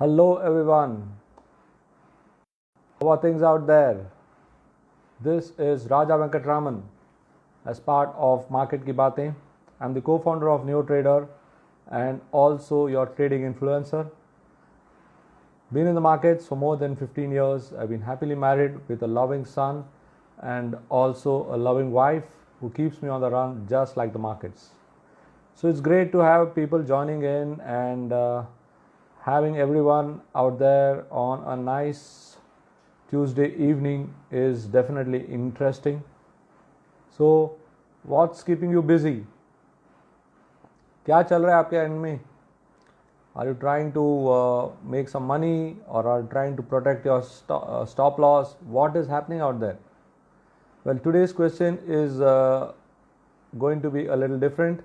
Hello everyone, how are things out there? This is Raja Venkatraman as part of Market Ki Baatein. I'm the co-founder of NeoTrader and also your trading influencer. Been in the markets for more than 15 years. I've been happily married with a loving son and also a loving wife who keeps me on the run just like the markets. So it's great to have people joining in and having everyone out there on a nice Tuesday evening is definitely interesting. So what's keeping you busy? क्या चल रहा है आपके and में? Are you trying to make some money or are you trying to protect your stop loss? What is happening out there? Well, today's question is going to be a little different,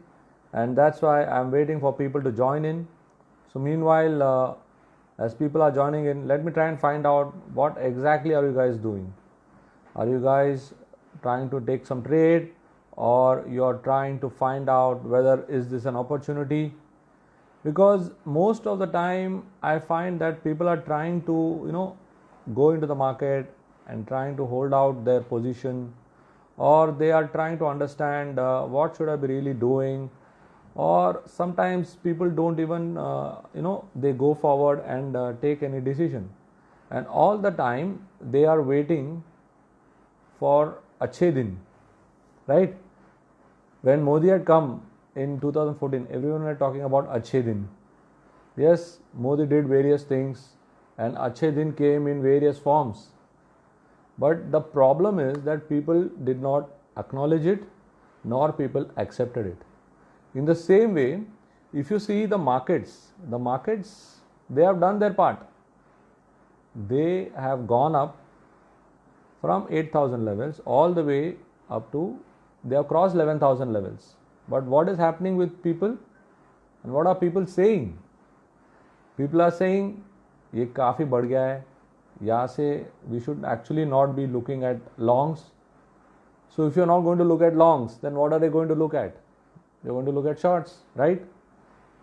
and that's why I'm waiting for people to join in. So meanwhile, as people are joining in, let me try and find out what exactly are you guys doing. Are you guys trying to take some trade, or you're trying to find out whether is this an opportunity? Because most of the time I find that people are trying to go into the market and trying to hold out their position, or they are trying to understand what should I be really doing, or sometimes people don't even they go forward and take any decision, and all the time they are waiting for अच्छे दिन, right? When Modi had come in 2014, everyone were talking about अच्छे दिन. Yes, Modi did various things and अच्छे दिन came in various forms, but the problem is that people did not acknowledge it nor people accepted it. In the same way, if you see the markets, they have done their part. They have gone up from 8,000 levels all the way up to, they have crossed 11,000 levels. But what is happening with people, and what are people saying? People are saying ये काफ़ी बढ़ गया है, यहाँ से we should actually not be looking at longs. So if you're not going to look at longs, then what are they going to look at? They're going to look at shorts, right?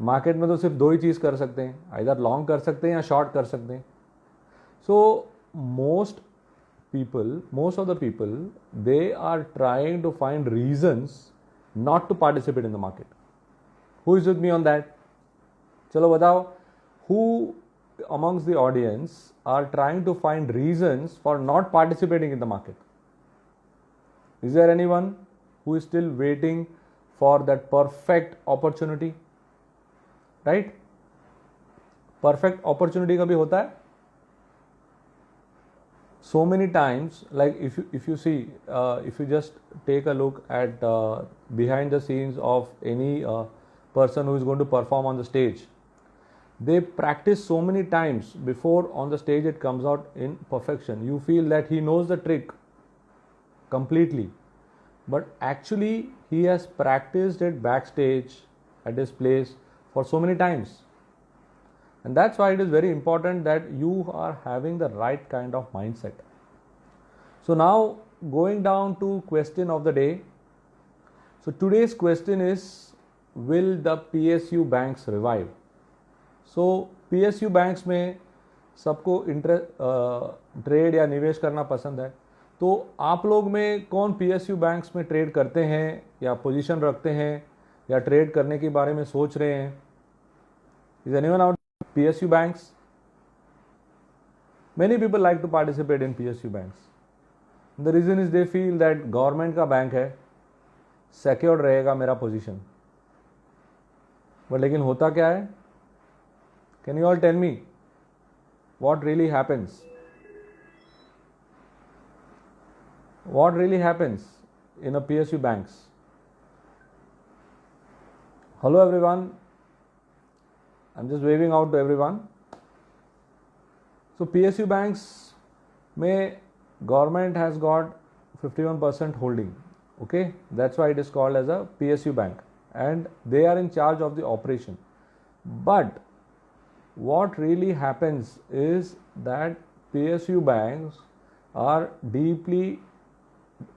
Market में तो सिर्फ दो ही चीज़ कर सकते हैं, either long कर सकते हैं या शॉर्ट कर सकते हैं. So most of the people, they are trying to find reasons not to participate in the market. Who is with me on that? चलो बताओ, who amongst the audience are trying to find reasons for not participating in the market? Is there anyone who is still waiting for that perfect opportunity? Right? Perfect opportunity कभी होता है? So many times, like if you see, if you just take a look at behind the scenes of any person who is going to perform on the stage, they practice so many times before on the stage it comes out in perfection. You feel that he knows the trick completely, but actually he has practiced it backstage at his place for so many times. And that's why it is very important that you are having the right kind of mindset. So now going down to question of the day. So today's question is, will the PSU banks revive? So PSU banks में सबको trade या निवेश करना पसंद है. तो आप लोग में कौन PSU बैंक्स में ट्रेड करते हैं या पोजीशन रखते हैं या ट्रेड करने के बारे में सोच रहे हैं? Is anyone out PSU banks? Many people like to participate in PSU banks. The reason is they feel that government का बैंक है, सिक्योर्ड रहेगा मेरा पोजीशन. बट लेकिन होता क्या है? Can you all tell me what really happens? What really happens in a PSU banks? Hello everyone. I'm just waving out to everyone. So PSU banks में government has got 51% holding. Okay, that's why it is called as a PSU bank, and they are in charge of the operation. But what really happens is that PSU banks are deeply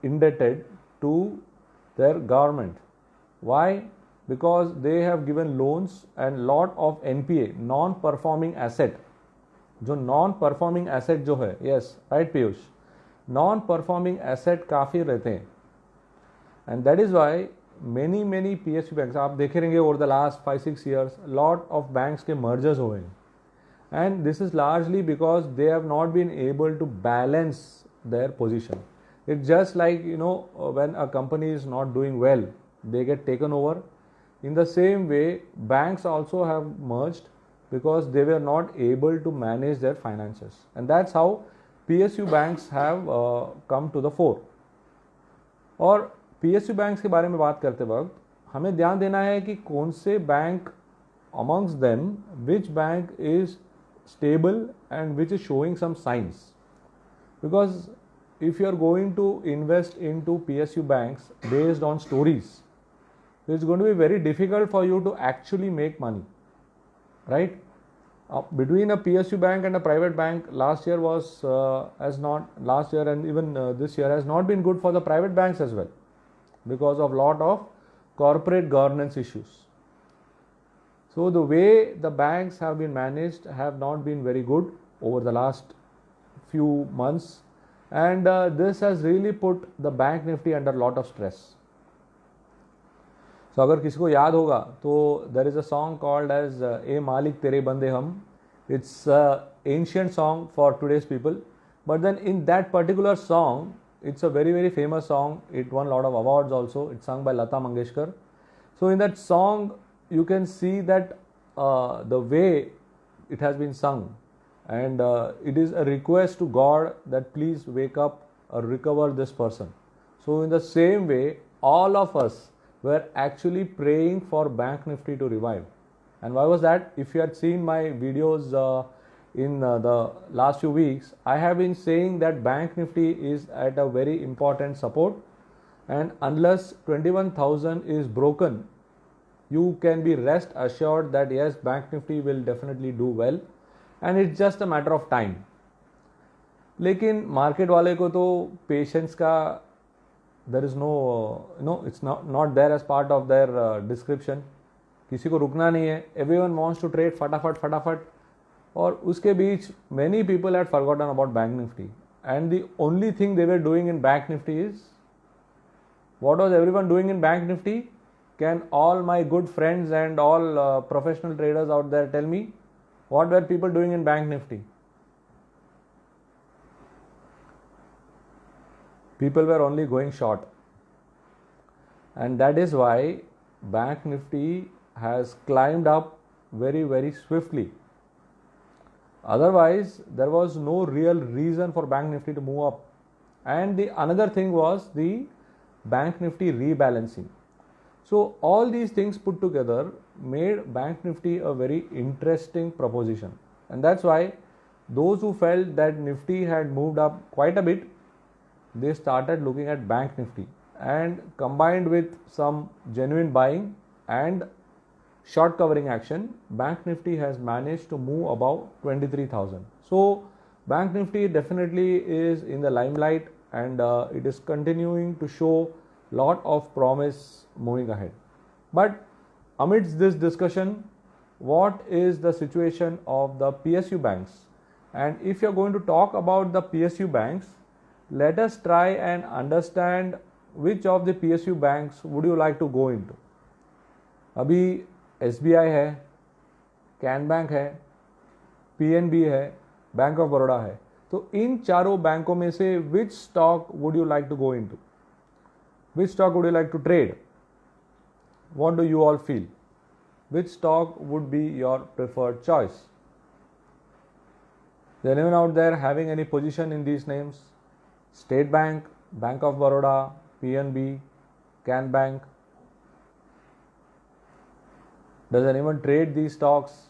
indebted to their government. Why? Because they have given loans and lot of NPA, non-performing asset, जो non performing asset जो है, yes right Piyush, non performing asset काफ़ी रहते हैं. And that is why many PSU banks, आप देखे रहेंगे over the last 5-6 years lot of banks के मर्जर्स हुए हैं. And this is largely because they have not been able to balance their position. It's just like, when a company is not doing well, they get taken over. In the same way, banks also have merged because they were not able to manage their finances. And that's how PSU banks have come to the fore. और PSU banks के बारे में बात करते वक्त हमें ध्यान देना है कि कौन से bank amongst them, which bank is stable and which is showing some signs. Because if you are going to invest into PSU banks based on stories, it's going to be very difficult for you to actually make money, right? Between a PSU bank and a private bank, last year and even this year has not been good for the private banks as well, because of lot of corporate governance issues. So the way the banks have been managed have not been very good over the last few months, and this has really put the bank nifty under lot of stress. So अगर किसी को याद होगा तो there is a song called as ए मालिक तेरे बंदे हम. It's an ancient song for today's people, but then in that particular song, it's a very famous song. It won a lot of awards also. It's sung by Lata Mangeshkar. So in that song, you can see that the way it has been sung, and it is a request to God that please wake up or recover this person. So in the same way, all of us were actually praying for Bank Nifty to revive. And why was that? If you had seen my videos in the last few weeks, I have been saying that Bank Nifty is at a very important support, and unless 21,000 is broken, you can be rest assured that yes, Bank Nifty will definitely do well, and it's just a matter of time. लेकिन market वाले को तो patience का there is no it's not there as part of their description. किसी को रुकना नहीं है, everyone wants to trade फटाफट, और उसके बीच many people had forgotten about Bank Nifty, and the only thing they were doing in Bank Nifty is, what was everyone doing in Bank Nifty? Can all my good friends and all professional traders out there tell me what were people doing in Bank Nifty? People were only going short, and that is why Bank Nifty has climbed up very swiftly. Otherwise, there was no real reason for Bank Nifty to move up. And the another thing was the Bank Nifty rebalancing. So all these things put together made Bank Nifty a very interesting proposition, and that's why those who felt that Nifty had moved up quite a bit, they started looking at Bank Nifty, and combined with some genuine buying and short covering action, Bank Nifty has managed to move above 23,000. So Bank Nifty definitely is in the limelight, and it is continuing to show lot of promise moving ahead. But amidst this discussion, what is the situation of the PSU banks? And if you are going to talk about the PSU banks, let us try and understand which of the PSU banks would you like to go into. अभी SBI है, can bank है, PNB है, bank of Baroda है. तो इन चारों बैंकों में से which stock would you like to go into? Which stock would you like to trade? What do you all feel? Which stock would be your preferred choice? Is anyone out there having any position in these names? State Bank, Bank of Baroda, PNB, Can Bank. Does anyone trade these stocks,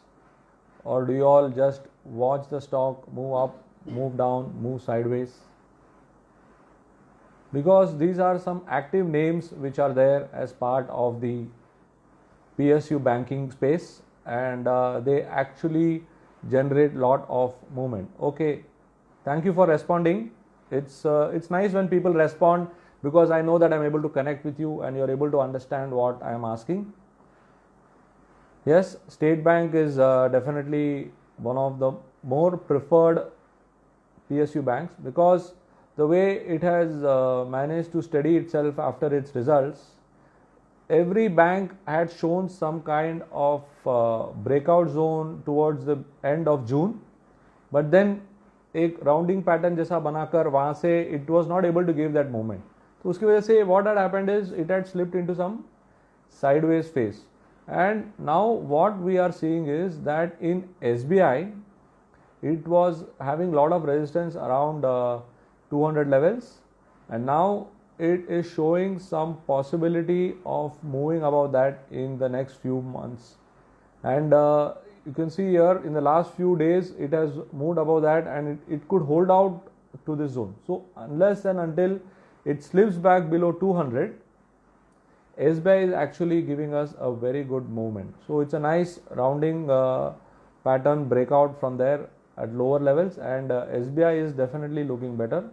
or do you all just watch the stock move up, move down, move sideways? Because these are some active names which are there as part of the PSU banking space, and they actually generate lot of movement. Okay, thank you for responding. It's nice when people respond, because I know that I'm able to connect with you and you're able to understand what I am asking. Yes, State Bank is definitely one of the more preferred PSU banks because the way it has managed to steady itself after its results. Every bank had shown some kind of breakout zone towards the end of June, but then एक rounding pattern जैसा बनाकर वहाँ से it was not able to give that moment. तो उसकी वजह से what had happened is it had slipped into some sideways phase. And now what we are seeing is that in SBI it was having lot of resistance around 200 levels, and now it is showing some possibility of moving above that in the next few months. And you can see here in the last few days it has moved above that, and it could hold out to this zone. So unless and until it slips back below 200, SBI is actually giving us a very good movement. So it's a nice rounding pattern breakout from there at lower levels, and SBI is definitely looking better.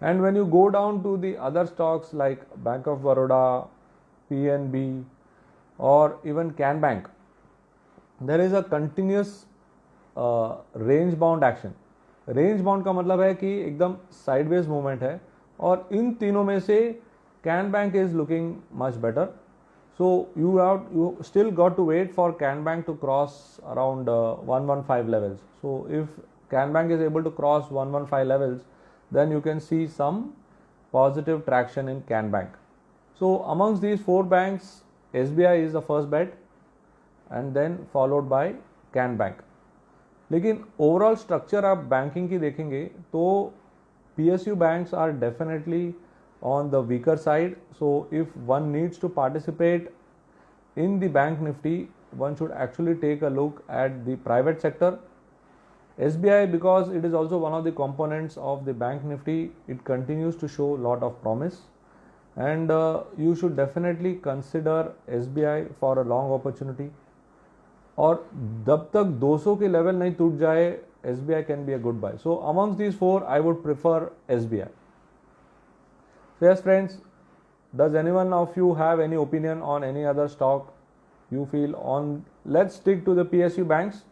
And when you go down to the other stocks like Bank of Baroda, PNB or even Can Bank, there is a continuous range bound action. Range bound का मतलब है कि एकदम sideways movement है, और इन तीनों में से Can Bank is looking much better. So you still got to wait for Can Bank to cross around 115 levels. So if Can Bank is able to cross 115 levels, then you can see some positive traction in Can Bank. So amongst these four banks, SBI is the first bet, and then followed by Can Bank. लेकिन overall structure आप banking की देखेंगे तो PSU banks are definitely on the weaker side. So if one needs to participate in the bank nifty, one should actually take a look at the private sector. SBI, because it is also one of the components of the bank nifty, it continues to show a lot of promise, and you should definitely consider SBI for a long opportunity. और जब तक 200 के level नहीं टूट जाए, SBI can be a good buy. So amongst these four, I would prefer SBI. So yes friends, does anyone of you have any opinion on any other stock you feel on? Let's stick to the PSU banks.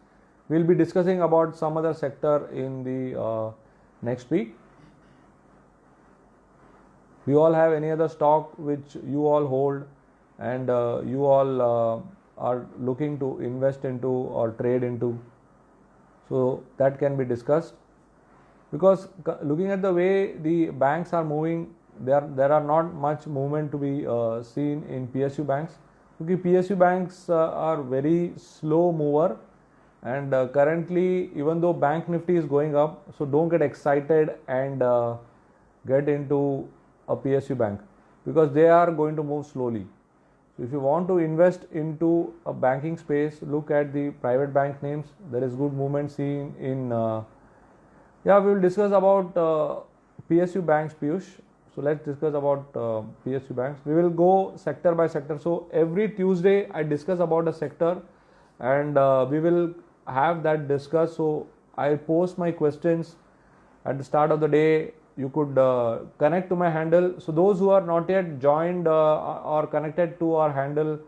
We'll be discussing about some other sector in the next week. Do you all have any other stock which you all hold and you all are looking to invest into or trade into? So that can be discussed, because looking at the way the banks are moving, there are not much movement to be seen in PSU banks, because PSU banks are very slow mover, and currently even though bank nifty is going up, so don't get excited and get into a PSU bank, because they are going to move slowly. So if you want to invest into a banking space, look at the private bank names. There is good movement seen in we will discuss about PSU banks, Piyush. So let's discuss about PSU banks. We will go sector by sector. So every Tuesday I discuss about a sector, and we will have that discussed. So I post my questions at the start of the day. You could connect to my handle. So those who are not yet joined or connected to our handle,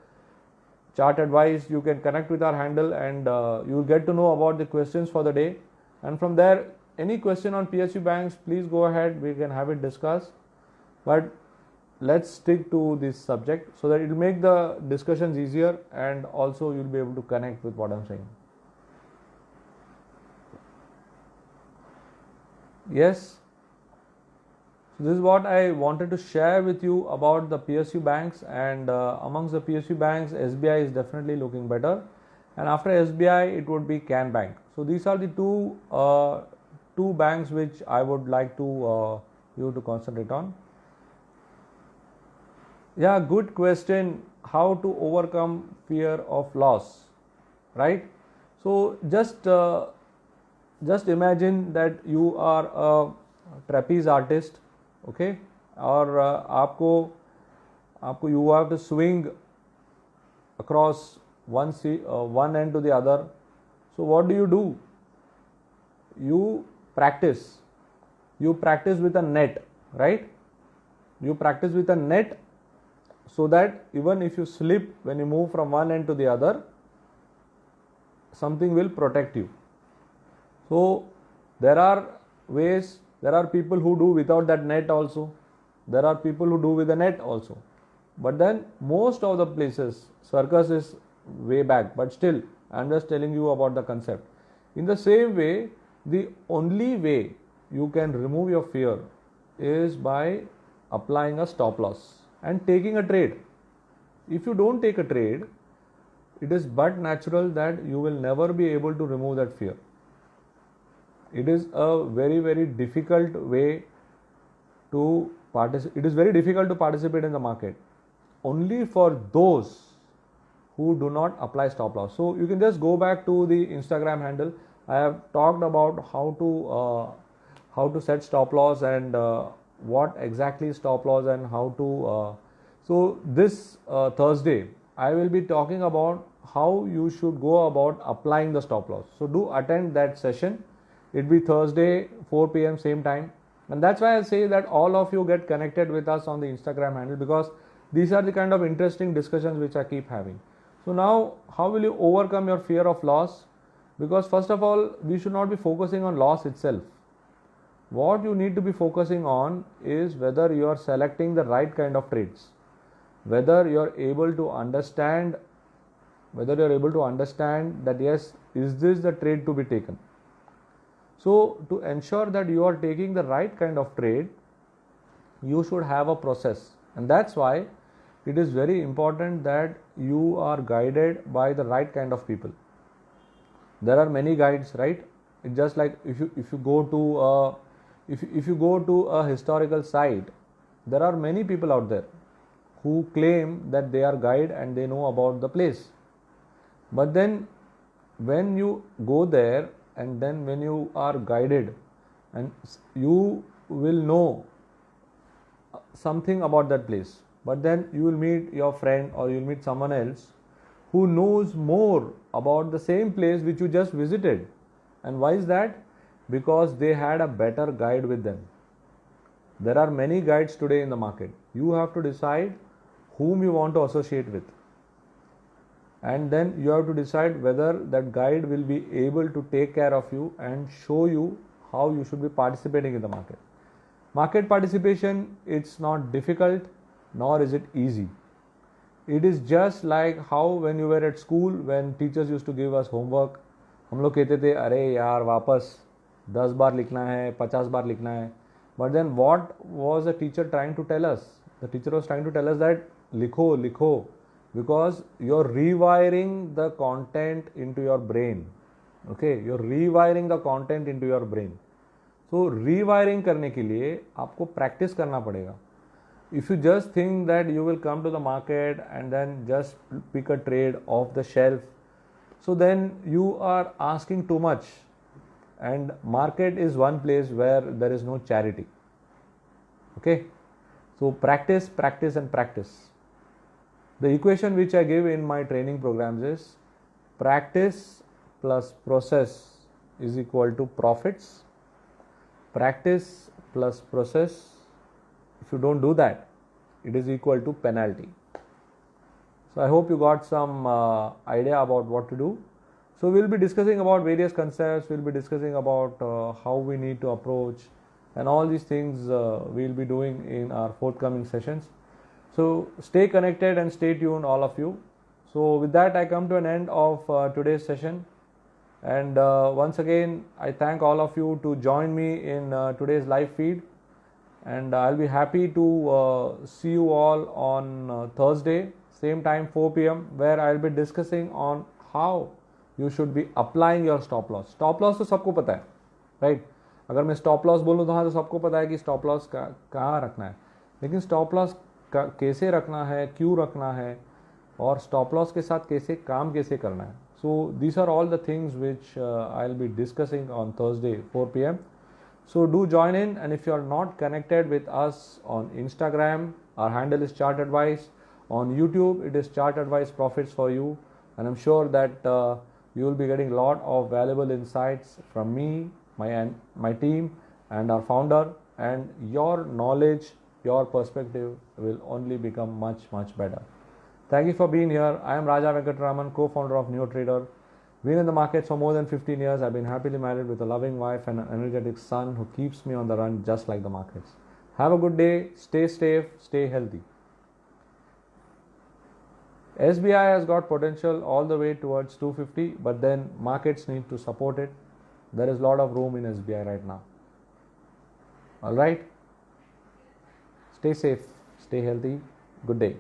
Chart Advice, you can connect with our handle, and you will get to know about the questions for the day. And from there, any question on PSU banks, please go ahead. We can have it discussed. But let's stick to this subject so that it will make the discussions easier, and also you'll be able to connect with what I'm saying. Yes. So this is what I wanted to share with you about the PSU banks, and amongst the PSU banks, SBI is definitely looking better, and after SBI it would be Can Bank. So these are the two banks which I would like to you to concentrate on. Yeah, good question. How to overcome fear of loss, right? So just imagine that you are a trapeze artist, okay, और आपको you have to swing across one end to the other. So what do? You practice with a net, right? You practice with a net, so that even if you slip when you move from one end to the other, something will protect you. So there are ways, there are people who do without that net also, there are people who do with the net also, but then most of the places circus is way back, but still I'm just telling you about the concept. In the same way, the only way you can remove your fear is by applying a stop loss and taking a trade. If you don't take a trade, it is but natural that you will never be able to remove that fear. It is a very difficult way to participate. It is very difficult to participate in the market only for those who do not apply stop loss. So you can just go back to the Instagram handle. I have talked about how to set stop loss and what exactly stop loss and how to. So this Thursday I will be talking about how you should go about applying the stop loss. So do attend that session. It will be Thursday 4 p.m. same time, and that's why I say that all of you get connected with us on the Instagram handle, because these are the kind of interesting discussions which I keep having. So now, how will you overcome your fear of loss? Because first of all, we should not be focusing on loss itself. What you need to be focusing on is whether you are selecting the right kind of trades, whether you are able to understand that yes, is this the trade to be taken. So to ensure that you are taking the right kind of trade, you should have a process, and that's why it is very important that you are guided by the right kind of people. There are many guides, right? It's just like if you go to a historical site, there are many people out there who claim that they are guide and they know about the place. But then when you go there and then when you are guided, and you will know something about that place, but then you will meet your friend or you will meet someone else who knows more about the same place which you just visited. And why is that? Because they had a better guide with them. There are many guides today in the market. You have to decide whom you want to associate with, and then you have to decide whether that guide will be able to take care of you and show you how you should be participating in the market. Market participation, it's not difficult nor is it easy. It is just like how when you were at school, when teachers used to give us homework, हम लोग कहते थे अरे यार वापस 10 बार लिखना है, 50 बार लिखना है. But then what was the teacher trying to tell us? The teacher was trying to tell us that likho, because you're rewiring the content into your brain. Okay, you're rewiring the content into your brain. So rewiring करने के लिए आपको practice करना पड़ेगा. If you just think that you will come to the market and then just pick a trade off the shelf, so then you are asking too much, and market is one place where there is no charity. Okay, so practice and practice. The equation which I give in my training programs is practice plus process is equal to profits. Practice plus process, if you don't do that, it is equal to penalty. So I hope you got some idea about what to do. So we'll be discussing about various concepts, we'll be discussing about how we need to approach, and all these things we'll be doing in our forthcoming sessions. So stay connected and stay tuned, all of you. So with that, I come to an end of today's session. And once again, I thank all of you to join me in today's live feed. And I'll be happy to see you all on Thursday, same time 4 p.m, where I'll be discussing on how you should be applying your stop loss. Stop loss तो सबको पता है, right? अगर मैं stop loss बोलूँ तो हाँ, तो सबको पता है कि stop loss कहाँ रखना है, लेकिन stop loss कैसे रखना है, क्यों रखना है, और stop loss के साथ काम कैसे करना है. So these are all the things which I'll be discussing on Thursday 4 p.m. So do join in, and if you are not connected with us on Instagram, our handle is Chart Advice. On YouTube, it is Chart Advice Profits for You, and I'm sure that you will be getting a lot of valuable insights from me, my team, and our founder, and your knowledge, your perspective will only become much better. Thank you for being here. I am Raja Venkataraman, co-founder of NeoTrader. Been in the markets for more than 15 years. I've been happily married with a loving wife and an energetic son who keeps me on the run just like the markets. Have a good day. Stay safe. Stay healthy. SBI has got potential all the way towards 250, but then markets need to support it. There is a lot of room in SBI right now. All right. Stay safe. Stay healthy. Good day.